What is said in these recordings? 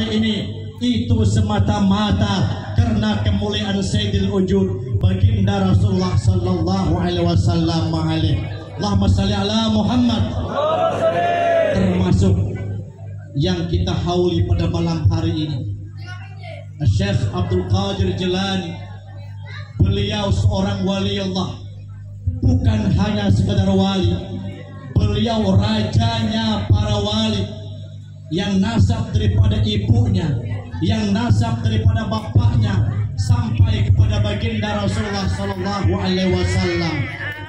hari ini itu semata-mata karena kemuliaan Sayyidil Wujud baginda Rasulullah sallallahu alaihi wasallam. Allahumma shalli ala Muhammad. Termasuk yang kita hauli pada malam hari ini Syekh Abdul Qadir Jilani. Beliau seorang wali Allah, bukan hanya sekadar wali, beliau rajanya para wali, yang nasab daripada ibunya, yang nasab daripada bapaknya sampai kepada baginda Rasulullah sallallahu alaihi wasallam.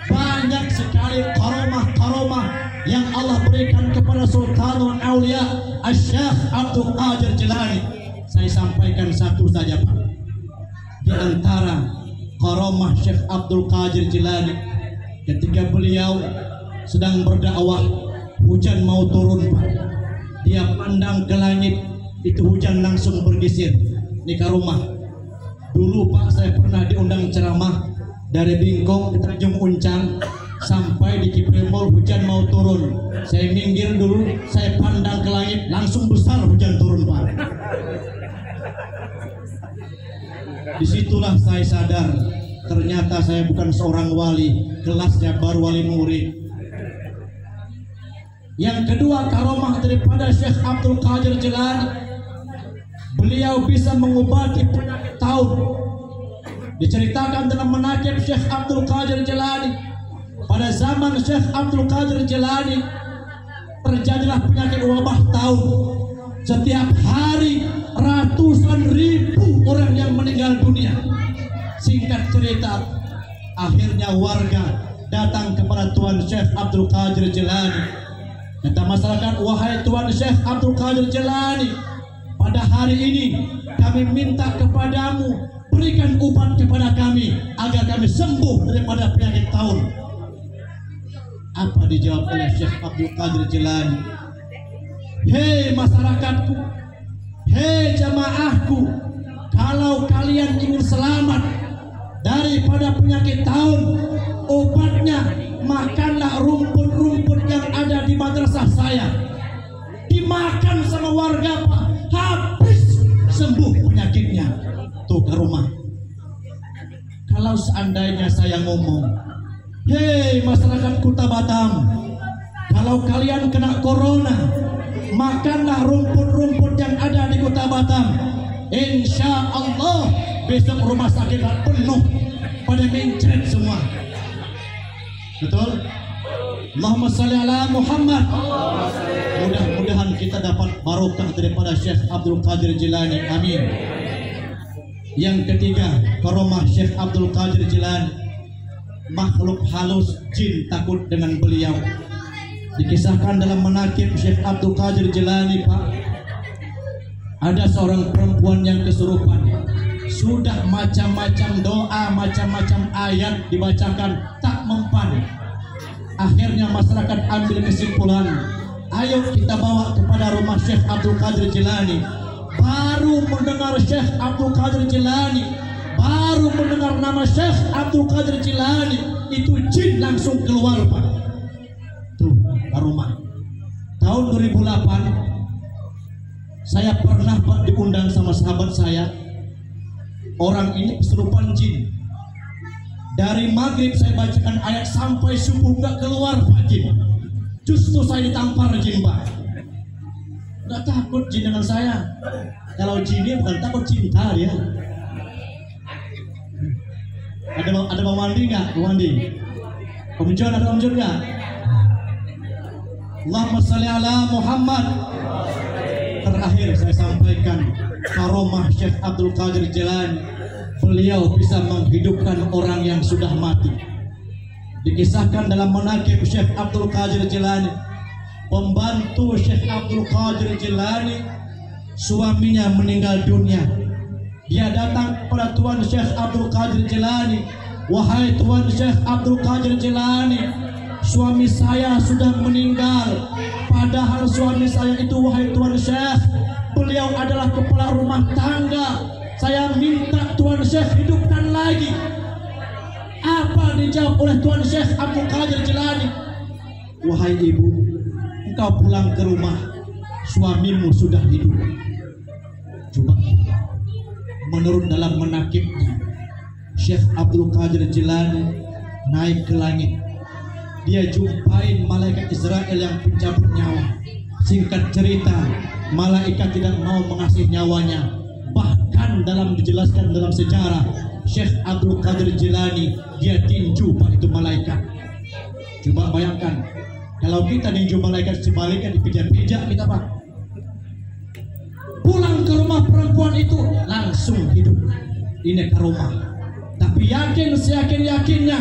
Banyak sekali karomah-karomah yang Allah berikan kepada Sultanul Aulia Syekh Abdul Qadir Jilani. Saya sampaikan satu saja, Pak. Di antara karomah Syekh Abdul Qadir Jilani, ketika beliau sedang berdakwah, hujan mau turun, Pak. Dia pandang ke langit, itu hujan langsung bergeser. Ini karomah. Dulu, Pak, saya pernah diundang ceramah dari Bingkong ke Tanjung Uncang sampai di Cipremol, hujan mau turun. Saya minggir dulu, saya pandang ke langit, langsung besar hujan turun, Pak. Disitulah saya sadar, ternyata saya bukan seorang wali, kelasnya baru wali murid. Yang kedua, karomah daripada Syekh Abdul Qadir Jilani, beliau bisa mengobati penyakit taun. Diceritakan dalam manaqib Syekh Abdul Qadir Jilani, pada zaman Syekh Abdul Qadir Jilani terjadilah penyakit wabah taun. Setiap hari ratusan ribu orang yang meninggal dunia. Singkat cerita, akhirnya warga datang kepada Tuan Syekh Abdul Qadir Jilani. Kata masyarakat, wahai Tuan Syekh Abdul Qadir Jilani, pada hari ini kami minta kepadamu, berikan obat kepada kami agar kami sembuh daripada penyakit taun. Apa dijawab oleh Syekh Abdul Qadir Jilani? Hei masyarakatku, hei jamaahku, kalau kalian ingin selamat daripada penyakit taun, obatnya makanlah rumput-rumput yang ada di madrasah saya. Dimakan sama warga, Pak, habis sembuh penyakitnya. Tuh ke rumah. Kalau seandainya saya ngomong, hei masyarakat Kuta Batam, kalau kalian kena corona, makanlah rumput-rumput yang ada di Kota Batam. Insya Allah besok rumah sakit penuh, pada mencret semua. Betul? Allahumma shalli ala Muhammad. Mudah-mudahan kita dapat barokah daripada Syekh Abdul Qadir Jilani. Amin. Yang ketiga, karomah Syekh Abdul Qadir Jilani, makhluk halus jin takut dengan beliau. Dikisahkan dalam manaqib Syekh Abdul Qadir Jilani, Pak, ada seorang perempuan yang kesurupan. Sudah macam-macam doa, macam-macam ayat dibacakan, tak mempan. Akhirnya masyarakat ambil kesimpulan, ayo kita bawa kepada rumah Syekh Abdul Qadir Jilani. Baru mendengar Syekh Abdul Qadir Jilani, baru mendengar nama Syekh Abdul Qadir Jilani, itu jin langsung keluar, Pak. Tuh, rumah. Tahun 2008 saya pernah, Pak, diundang sama sahabat saya. Orang ini kesurupan jin. Dari maghrib saya bacakan ayat sampai subuh nggak keluar, Pak, jin. Justru saya ditampar jin, Pak. Nggak takut jin dengan saya. Kalau jinnya bukan takut, cinta dia. Ada mau mandi nggak? Mau mandi? Om John, ada Om John nggak? Allahumma shalli ala Muhammad. Terakhir saya sampaikan karomah Syekh Abdul Qadir Jilani, beliau bisa menghidupkan orang yang sudah mati. Dikisahkan dalam manaqib Syekh Abdul Qadir Jilani, pembantu Syekh Abdul Qadir Jilani, suaminya meninggal dunia. Dia datang kepada Tuan Syekh Abdul Qadir Jilani, wahai Tuan Syekh Abdul Qadir Jilani, suami saya sudah meninggal. Padahal suami saya itu, wahai Tuan Syekh, beliau adalah kepala rumah tangga. Saya minta Tuan Syekh hidupkan lagi. Apa dijawab oleh Tuan Syekh Abdul Qadir Jilani? Wahai ibu, engkau pulang ke rumah, suamimu sudah hidup. menurut dalam menakibnya, Syekh Abdul Qadir Jilani naik ke langit. Dia jumpain malaikat Israel yang pencabut nyawa. Singkat cerita, malaikat tidak mau mengasih nyawanya. Bahkan dalam dijelaskan dalam sejarah, Syekh Abdul Qadir Jilani dia tinju Pak itu malaikat. Coba bayangkan, kalau kita tinju malaikat sebaliknya dipijak-pijak kita Pak. Pulang ke rumah perempuan itu langsung hidup. Ini karomah. Tapi yakin, seyakin-yakinnya,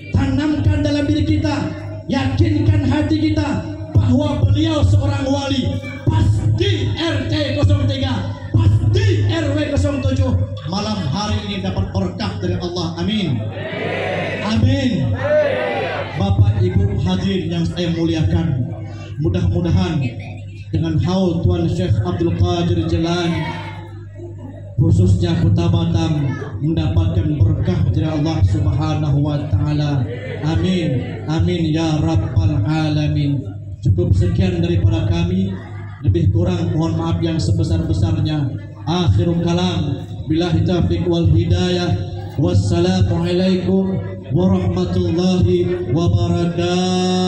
tanamkan dalam diri kita, yakinkan hati kita bahwa beliau seorang wali. Pasti RT 03, pasti RW 07 malam hari ini dapat berkah dari Allah. Amin. Amin. Bapak Ibu hadirin yang saya muliakan, mudah-mudahan dengan haul Tuan Syekh Abdul Qadir Jilani, khususnya Kota Batam, mendapatkan berkah dari Allah Subhanahu wa taala. Amin. Amin ya rabbal alamin. Cukup sekian daripada kami, lebih kurang mohon maaf yang sebesar-besarnya. Akhirul kalam, billahi taufiq wal hidayah. Wassalamualaikum warahmatullahi wabarakatuh.